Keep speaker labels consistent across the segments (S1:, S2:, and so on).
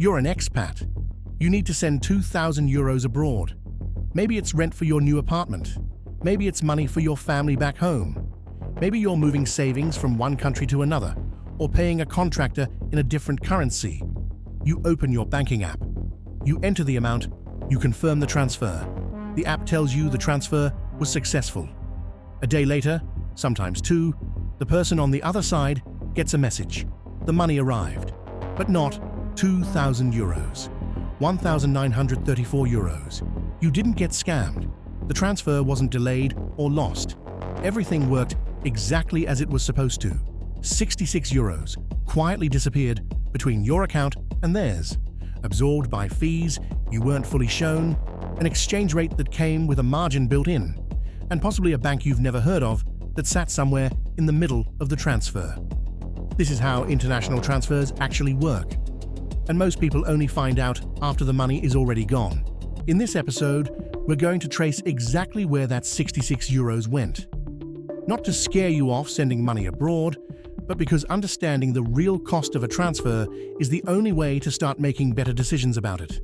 S1: You're an expat. You need to send 2,000 euros abroad. Maybe it's rent for your new apartment. Maybe it's money for your family back home. Maybe you're moving savings from one country to another, or paying a contractor in a different currency. You open your banking app. You enter the amount. You confirm the transfer. The app tells you the transfer was successful. A day later, sometimes two, the person on the other side gets a message. The money arrived, but not 2,000 euros. 1,934 euros. You didn't get scammed. The transfer wasn't delayed or lost. Everything worked exactly as it was supposed to. 66 euros quietly disappeared between your account and theirs, absorbed by fees you weren't fully shown, an exchange rate that came with a margin built in, and possibly a bank you've never heard of that sat somewhere in the middle of the transfer. This is how international transfers actually work, and most people only find out after the money is already gone. In this episode, we're going to trace exactly where that 66 euros went. Not to scare you off sending money abroad, but because understanding the real cost of a transfer is the only way to start making better decisions about it.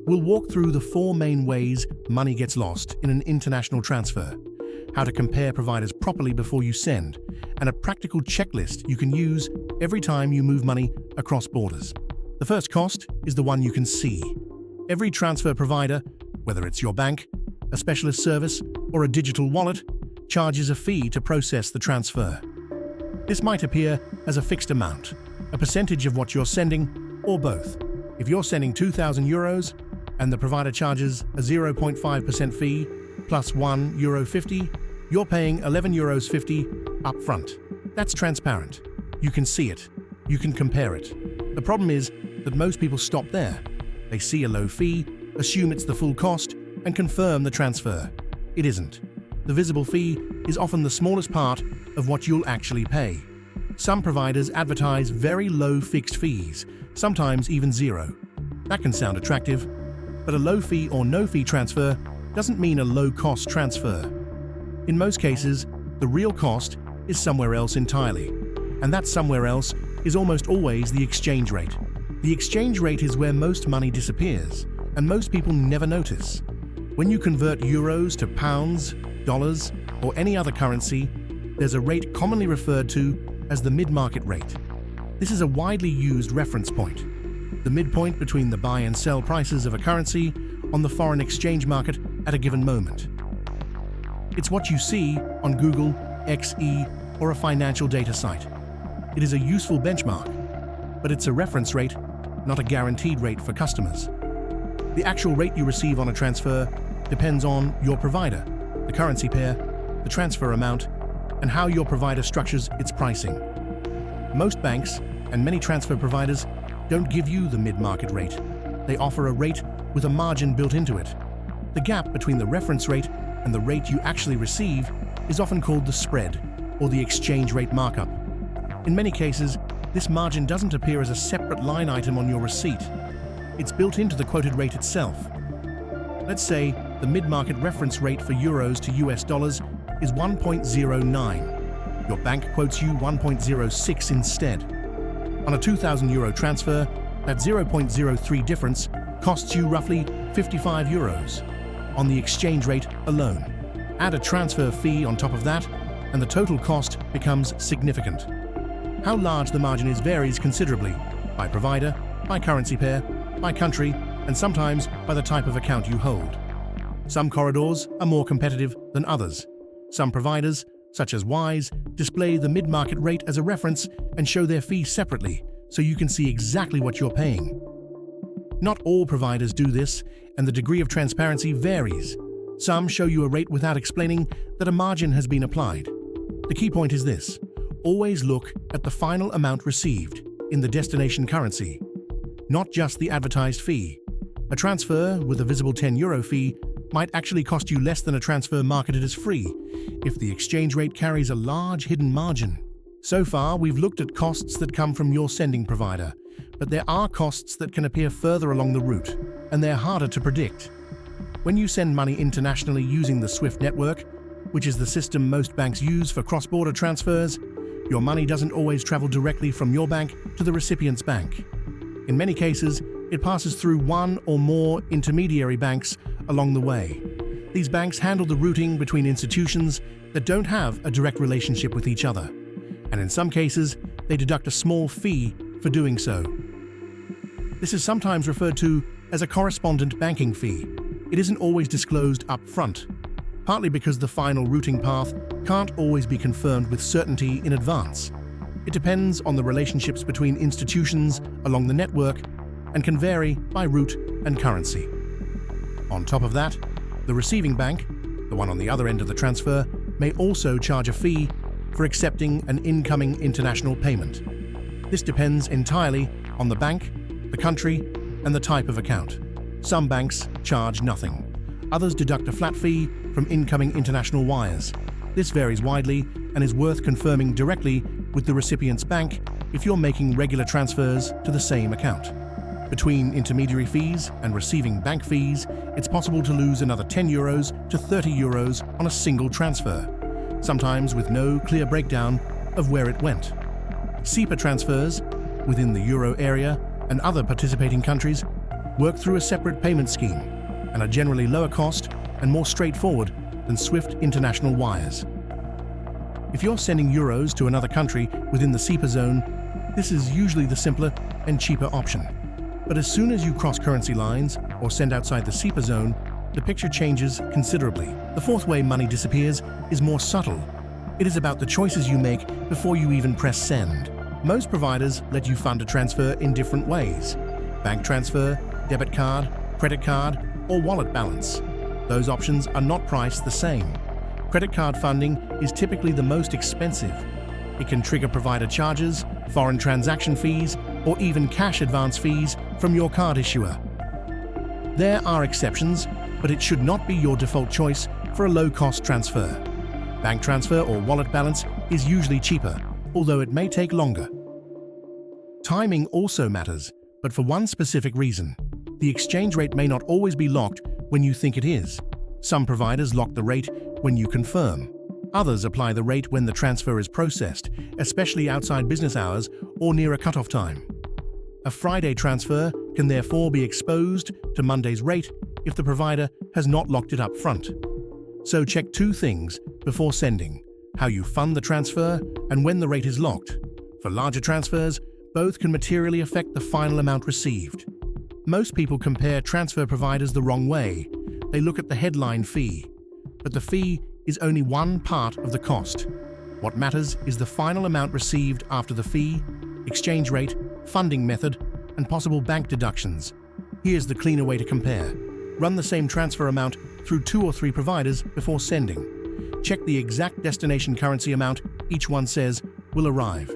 S1: We'll walk through the 4 main ways money gets lost in an international transfer, how to compare providers properly before you send, and a practical checklist you can use every time you move money across borders. The first cost is the one you can see. Every transfer provider, whether it's your bank, a specialist service, or a digital wallet, charges a fee to process the transfer. This might appear as a fixed amount, a percentage of what you're sending, or both. If you're sending 2,000 euros and the provider charges a 0.5% fee plus €1.50, you're paying €11.50 up front. That's transparent. You can see it. You can compare it. The problem is that most people stop there. They see a low fee, assume it's the full cost, and confirm the transfer. It isn't. The visible fee is often the smallest part of what you'll actually pay. Some providers advertise very low fixed fees, sometimes even zero. That can sound attractive, but a low fee or no fee transfer doesn't mean a low cost transfer. In most cases, the real cost is somewhere else entirely, and that somewhere else is almost always the exchange rate. The exchange rate is where most money disappears, and most people never notice. When you convert euros to pounds, dollars, or any other currency, there's a rate commonly referred to as the mid-market rate. This is a widely used reference point, the midpoint between the buy and sell prices of a currency on the foreign exchange market at a given moment. It's what you see on Google, XE, or a financial data site. It is a useful benchmark, but it's a reference rate, not a guaranteed rate for customers. The actual rate you receive on a transfer depends on your provider, the currency pair, the transfer amount, and how your provider structures its pricing. Most banks and many transfer providers don't give you the mid-market rate. They offer a rate with a margin built into it. The gap between the reference rate and the rate you actually receive is often called the spread, or the exchange rate markup. In many cases, this margin doesn't appear as a separate line item on your receipt. It's built into the quoted rate itself. Let's say the mid-market reference rate for euros to US dollars is 1.09. Your bank quotes you 1.06 instead. On a 2,000 euro transfer, that 0.03 difference costs you roughly 55 euros on the exchange rate alone. Add a transfer fee on top of that, and the total cost becomes significant. How large the margin is varies considerably by provider, by currency pair, by country, and sometimes by the type of account you hold. Some corridors are more competitive than others. Some providers, such as Wise, display the mid-market rate as a reference and show their fee separately so you can see exactly what you're paying. Not all providers do this, and the degree of transparency varies. Some show you a rate without explaining that a margin has been applied. The key point is this: always look at the final amount received in the destination currency, not just the advertised fee. A transfer with a visible €10 fee might actually cost you less than a transfer marketed as free if the exchange rate carries a large hidden margin. So far, we've looked at costs that come from your sending provider, but there are costs that can appear further along the route, and they're harder to predict. When you send money internationally using the SWIFT network, which is the system most banks use for cross-border transfers, your money doesn't always travel directly from your bank to the recipient's bank. In many cases, It passes through one or more intermediary banks along the way. These banks handle the routing between institutions that don't have a direct relationship with each other, and in some cases, they deduct a small fee for doing so. This is sometimes referred to as a correspondent banking fee. It isn't always disclosed up front, partly because the final routing path can't always be confirmed with certainty in advance. It depends on the relationships between institutions along the network and can vary by route and currency. On top of that, the receiving bank, the one on the other end of the transfer, may also charge a fee for accepting an incoming international payment. This depends entirely on the bank, the country, and the type of account. Some banks charge nothing. Others deduct a flat fee from incoming international wires. This varies widely and is worth confirming directly with the recipient's bank if you're making regular transfers to the same account. Between intermediary fees and receiving bank fees, it's possible to lose another €10 to €30 on a single transfer, sometimes with no clear breakdown of where it went. SEPA transfers within the euro area and other participating countries work through a separate payment scheme and are generally lower cost and more straightforward than SWIFT international wires. If you're sending euros to another country within the SEPA zone, this is usually the simpler and cheaper option. But as soon as you cross currency lines or send outside the SEPA zone, the picture changes considerably. The fourth way money disappears is more subtle. It is about the choices you make before you even press send. Most providers let you fund a transfer in different ways: bank transfer, debit card, credit card, or wallet balance. Those options are not priced the same. Credit card funding is typically the most expensive. It can trigger provider charges, foreign transaction fees, or even cash advance fees from your card issuer. There are exceptions, but it should not be your default choice for a low-cost transfer. Bank transfer or wallet balance is usually cheaper, although it may take longer. Timing also matters, but for one specific reason. The exchange rate may not always be locked when you think it is. Some providers lock the rate when you confirm. Others apply the rate when the transfer is processed, especially outside business hours or near a cutoff time. A Friday transfer can therefore be exposed to Monday's rate if the provider has not locked it up front. So check two things before sending: how you fund the transfer and when the rate is locked. For larger transfers, both can materially affect the final amount received. Most people compare transfer providers the wrong way. They look at the headline fee, but the fee is only one part of the cost. What matters is the final amount received after the fee, exchange rate, funding method, and possible bank deductions. Here's the cleaner way to compare. Run the same transfer amount through 2 or 3 providers before sending. Check the exact destination currency amount each one says will arrive.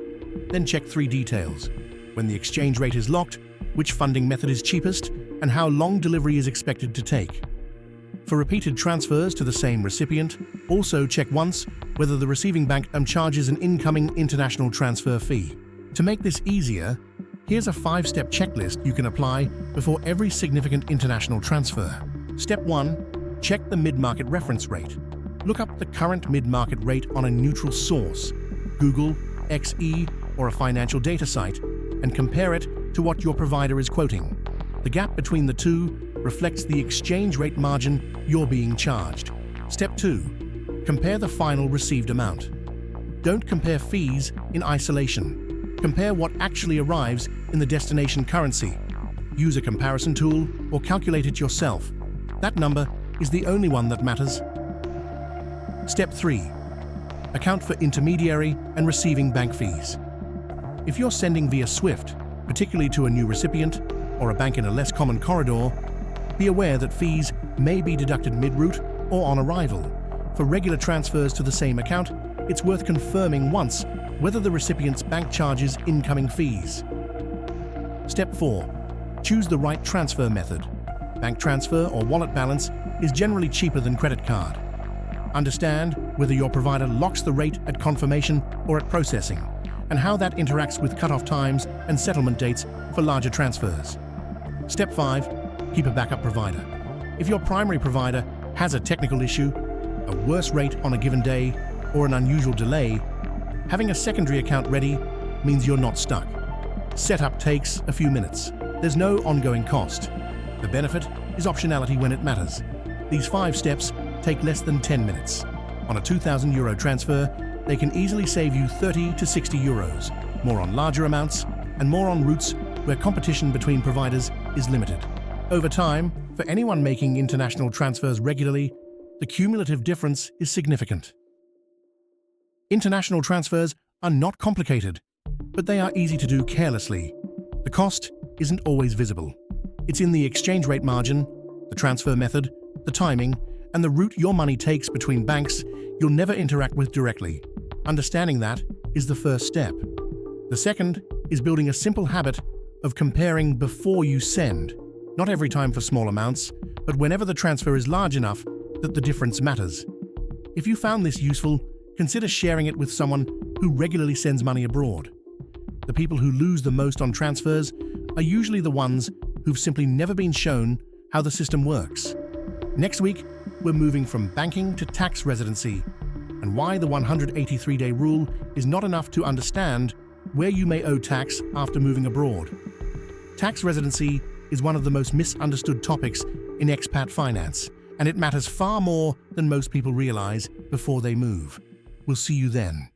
S1: Then check 3 details: when the exchange rate is locked, which funding method is cheapest, and how long delivery is expected to take. For repeated transfers to the same recipient, also check once whether the receiving bank charges an incoming international transfer fee. To make this easier, here's a 5-step checklist you can apply before every significant international transfer. Step 1. Check the mid-market reference rate. Look up the current mid-market rate on a neutral source, Google, XE, or a financial data site, and compare it to what your provider is quoting. The gap between the two reflects the exchange rate margin you're being charged. Step 2. Compare the final received amount. Don't compare fees in isolation. Compare what actually arrives in the destination currency. Use a comparison tool or calculate it yourself. That number is the only one that matters. Step 3. Account for intermediary and receiving bank fees. If you're sending via SWIFT, particularly to a new recipient or a bank in a less common corridor, be aware that fees may be deducted mid-route or on arrival. For regular transfers to the same account, it's worth confirming once whether the recipient's bank charges incoming fees. Step 4. Choose the right transfer method. Bank transfer or wallet balance is generally cheaper than credit card. Understand whether your provider locks the rate at confirmation or at processing, and how that interacts with cutoff times and settlement dates for larger transfers. Step 5. Keep a backup provider. If your primary provider has a technical issue, a worse rate on a given day, or an unusual delay, having a secondary account ready means you're not stuck. Setup takes a few minutes. There's no ongoing cost. The benefit is optionality when it matters. These 5 steps take less than 10 minutes. On a €2,000 transfer, they can easily save you 30 to 60 euros, more on larger amounts, and more on routes where competition between providers is limited. Over time, for anyone making international transfers regularly, the cumulative difference is significant. International transfers are not complicated, but they are easy to do carelessly. The cost isn't always visible. It's in the exchange rate margin, the transfer method, the timing, and the route your money takes between banks you'll never interact with directly. Understanding that is the first step. The second is building a simple habit of comparing before you send, not every time for small amounts, but whenever the transfer is large enough that the difference matters. If you found this useful, consider sharing it with someone who regularly sends money abroad. The people who lose the most on transfers are usually the ones who've simply never been shown how the system works. Next week, we're moving from banking to tax residency, and why the 183-day rule is not enough to understand where you may owe tax after moving abroad. Tax residency is one of the most misunderstood topics in expat finance, and it matters far more than most people realize before they move. We'll see you then.